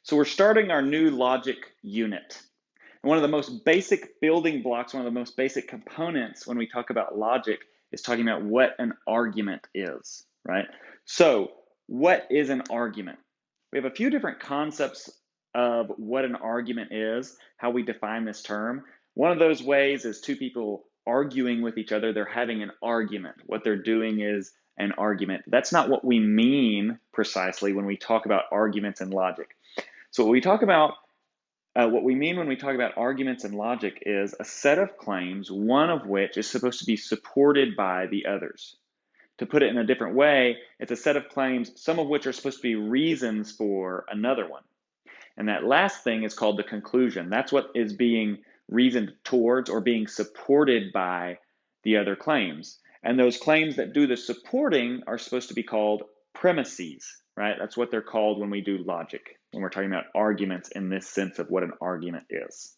So we're starting our new logic unit. And one of the most basic building blocks, one of the most basic components when we talk about logic is talking about what an argument is, right? So what is an argument? We have a few different concepts of what an argument is, how we define this term. One of those ways is two people arguing with each other. They're having an argument. What they're doing is an argument. That's not what we mean precisely when we talk about arguments and logic. So what we mean when we talk about arguments and logic is a set of claims, one of which is supposed to be supported by the others. To put it in a different way, it's a set of claims, some of which are supposed to be reasons for another one. And that last thing is called the conclusion. That's what is being reasoned towards or being supported by the other claims. And those claims that do the supporting are supposed to be called premises, right? That's what they're called when we do logic, when we're talking about arguments in this sense of what an argument is.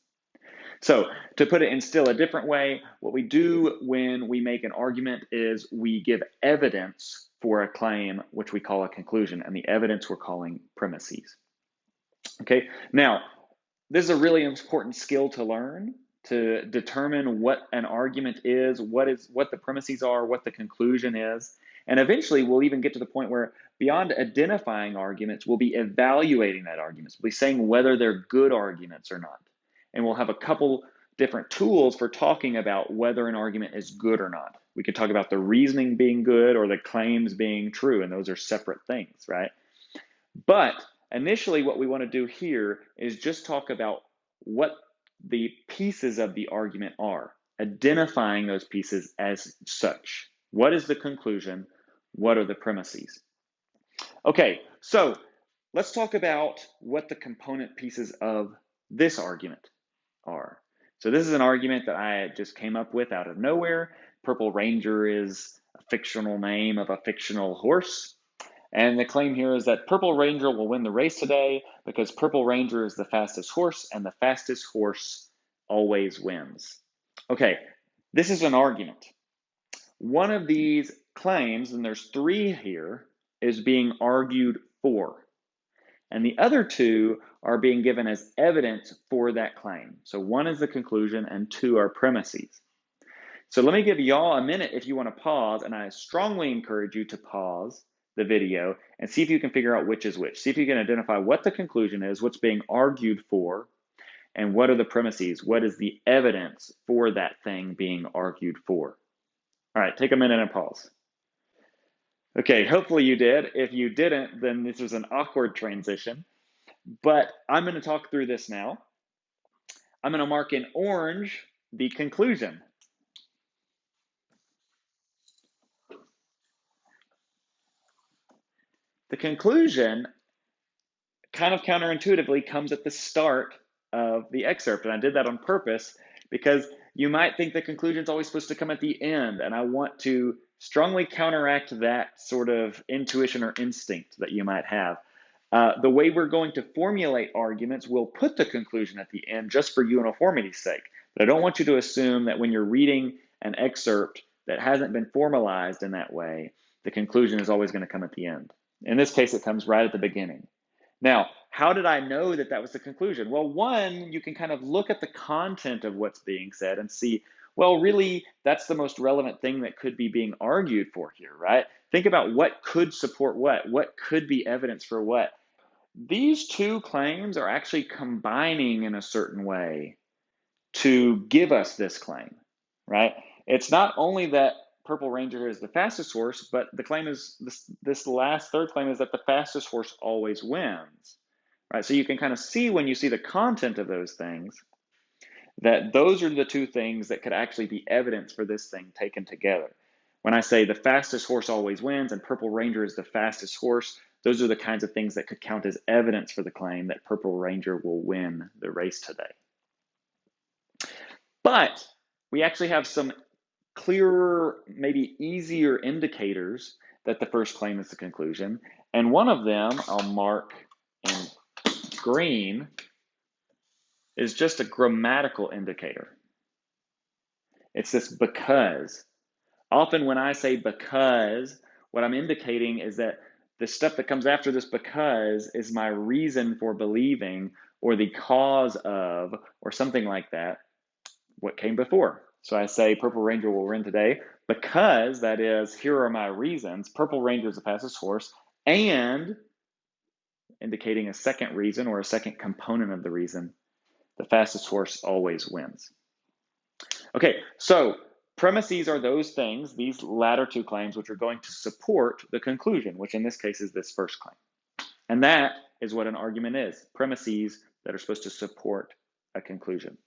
So to put it in still a different way, what we do when we make an argument is we give evidence for a claim, which we call a conclusion, and the evidence we're calling premises. Okay, now this is a really important skill to learn, to determine what an argument is, what the premises are, what the conclusion is. And eventually we'll even get to the point where beyond identifying arguments, we'll be evaluating that arguments. We'll be saying whether they're good arguments or not. And we'll have a couple different tools for talking about whether an argument is good or not. We could talk about the reasoning being good or the claims being true, and those are separate things, right? But initially, what we want to do here is just talk about what the pieces of the argument are, identifying those pieces as such. What is the conclusion? What are the premises? Okay, so let's talk about what the component pieces of this argument are. So this is an argument that I just came up with out of nowhere. Purple Ranger is a fictional name of a fictional horse. And the claim here is that Purple Ranger will win the race today because Purple Ranger is the fastest horse and the fastest horse always wins. Okay, this is an argument. One of these claims, and there's three here, is being argued for. And the other two are being given as evidence for that claim. So one is the conclusion and two are premises. So let me give y'all a minute if you want to pause, and I strongly encourage you to pause the video and see if you can figure out which is which. See if you can identify what the conclusion is, what's being argued for, and what are the premises, what is the evidence for that thing being argued for. All right, take a minute and pause. Okay, hopefully you did. If you didn't, then this was an awkward transition. But I'm going to talk through this now. I'm going to mark in orange the conclusion. The conclusion, kind of counterintuitively, comes at the start of the excerpt. And I did that on purpose because you might think the conclusion is always supposed to come at the end. And I want to strongly counteract that sort of intuition or instinct that you might have. The way we're going to formulate arguments will put the conclusion at the end just for uniformity's sake. But I don't want you to assume that when you're reading an excerpt that hasn't been formalized in that way, the conclusion is always going to come at the end. In this case, it comes right at the beginning. Now, how did I know that that was the conclusion? Well, one, you can kind of look at the content of what's being said and see, well, really, that's the most relevant thing that could be being argued for here, right? Think about what could support what could be evidence for what. These two claims are actually combining in a certain way to give us this claim, right? It's not only that Purple Ranger is the fastest horse, but the claim is this last third claim is that the fastest horse always wins, right? So you can kind of see when you see the content of those things that those are the two things that could actually be evidence for this thing taken together. When I say the fastest horse always wins and Purple Ranger is the fastest horse, those are the kinds of things that could count as evidence for the claim that Purple Ranger will win the race today. But we actually have some clearer, maybe easier indicators that the first claim is the conclusion. And one of them, I'll mark in green, is just a grammatical indicator. It's this because. Often when I say because, what I'm indicating is that the stuff that comes after this because is my reason for believing or the cause of or something like that what came before. So I say Purple Ranger will win today because that is, here are my reasons. Purple Ranger is the fastest horse, and indicating a second reason or a second component of the reason, the fastest horse always wins. Okay, so premises are those things, these latter two claims, which are going to support the conclusion, which in this case is this first claim. And that is what an argument is, premises that are supposed to support a conclusion.